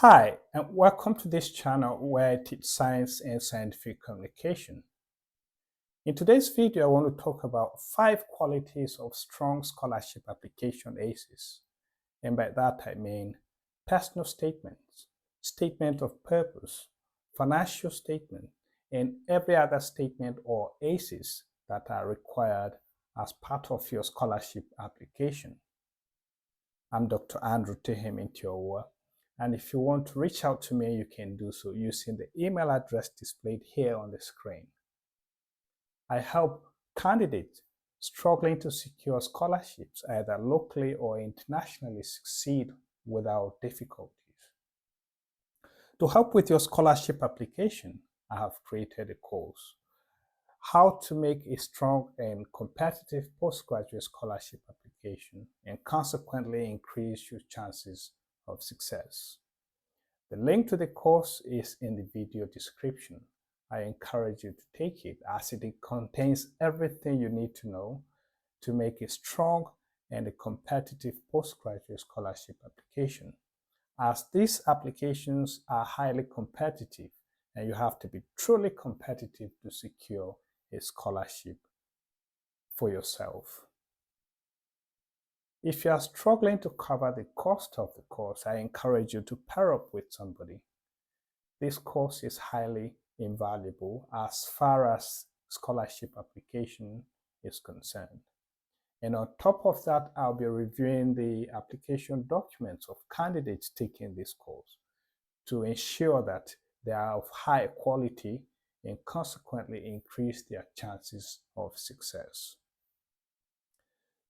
Hi, and welcome to this channel where I teach science and scientific communication. In today's video, I want to talk about 5 qualities of strong scholarship application ACEs. And by that, I mean personal statements, statement of purpose, financial statement, and every other statement or ACEs that are required as part of your scholarship application. I'm Dr. Andrew Terhemen Tyowua, and if you want to reach out to me, you can do so using the email address displayed here on the screen. I help candidates struggling to secure scholarships either locally or internationally succeed without difficulties. To help with your scholarship application, I have created a course, How to Make a Strong and Competitive Postgraduate Scholarship Application and consequently increase your chances of success. The link to the course is in the video description. I encourage you to take it as it contains everything you need to know to make a strong and a competitive postgraduate scholarship application, as these applications are highly competitive and you have to be truly competitive to secure a scholarship for yourself. If you are struggling to cover the cost of the course, I encourage you to pair up with somebody. This course is highly invaluable as far as scholarship application is concerned. And on top of that, I'll be reviewing the application documents of candidates taking this course to ensure that they are of high quality and consequently increase their chances of success.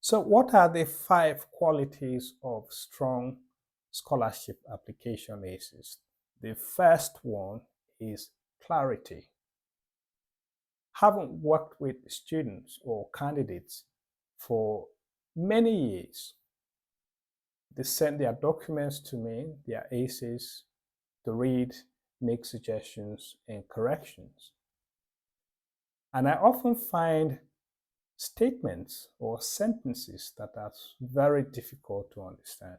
So what are the 5 qualities of strong scholarship application ACEs? The first one is clarity. Having worked with students or candidates for many years, they send their documents to me, their ACEs, to read, make suggestions and corrections. And I often find statements or sentences that are very difficult to understand.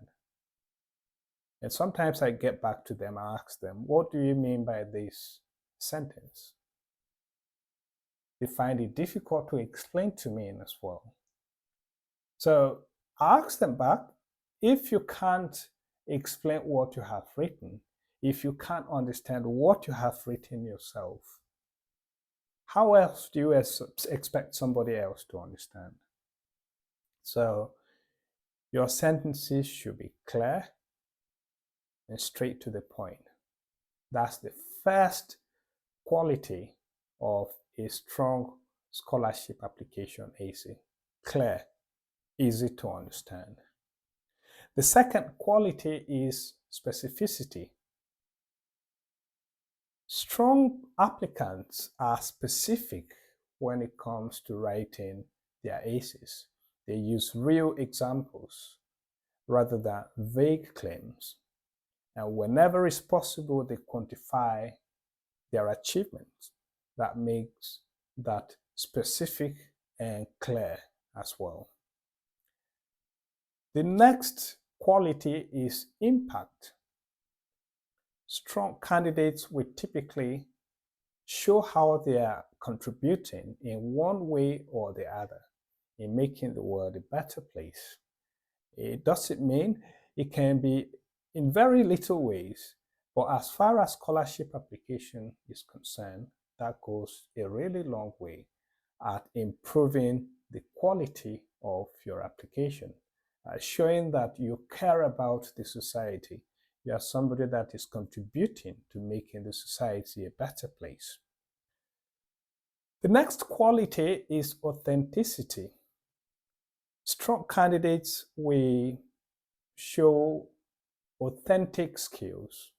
And sometimes I get back to them and ask them, what do you mean by this sentence? They find it difficult to explain to me as well. So I ask them back, if you can't explain what you have written, if you can't understand what you have written yourself, how else do you expect somebody else to understand? So your sentences should be clear and straight to the point. That's the first quality of a strong scholarship application AC. Clear, easy to understand. The second quality is specificity. Strong applicants are specific when it comes to writing their ACEs. They use real examples rather than vague claims. And whenever it's possible, they quantify their achievements. That makes that specific and clear as well. The next quality is impact. Strong candidates will typically show how they are contributing in one way or the other in making the world a better place. It doesn't mean it can be in very little ways, but as far as scholarship application is concerned, that goes a really long way at improving the quality of your application, showing that you care about the society. You are somebody that is contributing to making the society a better place. The next quality is authenticity. Strong candidates will show authentic skills,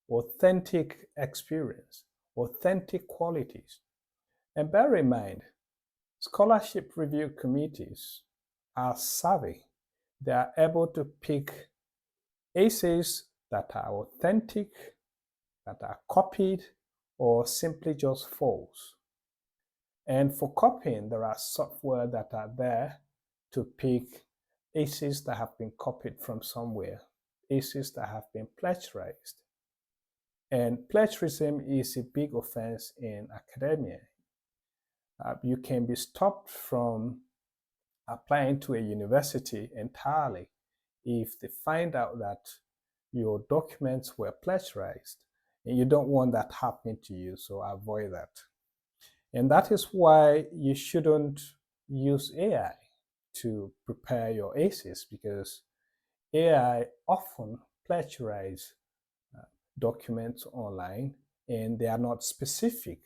authentic experience, authentic qualities. And bear in mind, scholarship review committees are savvy. They are able to pick essays that are authentic, that are copied, or simply just false. And for copying, there are software that are there to pick essays that have been copied from somewhere, essays that have been plagiarized. And plagiarism is a big offense in academia. You can be stopped from applying to a university entirely if they find out that your documents were plagiarized, and you don't want that happening to you, so avoid that. And that is why you shouldn't use AI to prepare your essays, because AI often plagiarize documents online, and they are not specific,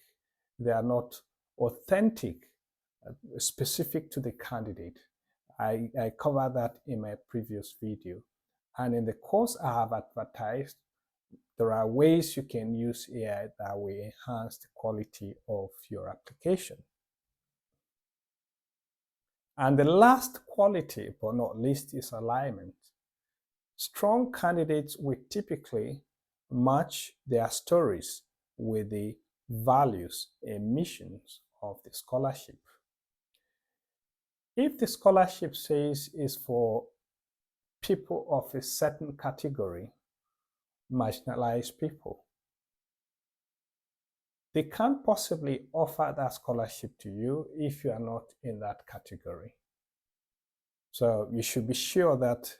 they are not authentic, specific to the candidate. I covered that in my previous video. And in the course I have advertised, there are ways you can use AI that will enhance the quality of your application. And the last quality, but not least, is alignment. Strong candidates will typically match their stories with the values and missions of the scholarship. If the scholarship says is for people of a certain category, marginalized people, they can't possibly offer that scholarship to you if you are not in that category. So you should be sure that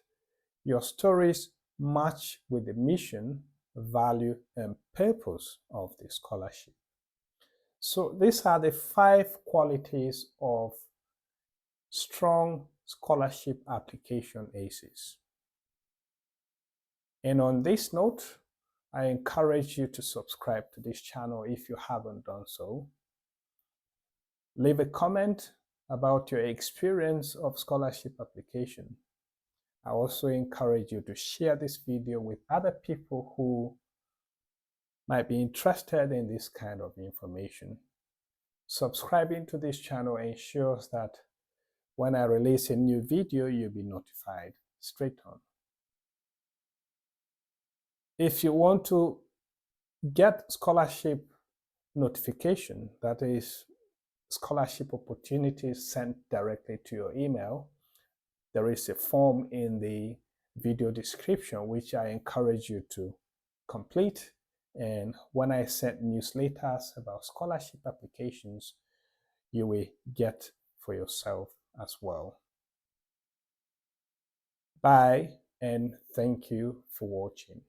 your stories match with the mission, value, and purpose of the scholarship. So these are the 5 qualities of strong scholarship application essays. And on this note, I encourage you to subscribe to this channel if you haven't done so. Leave a comment about your experience of scholarship application. I also encourage you to share this video with other people who might be interested in this kind of information. Subscribing to this channel ensures that when I release a new video, you'll be notified straight on. If you want to get scholarship notification, that is scholarship opportunities sent directly to your email, there is a form in the video description which I encourage you to complete. And when I send newsletters about scholarship applications, you will get for yourself as well. Bye, and thank you for watching.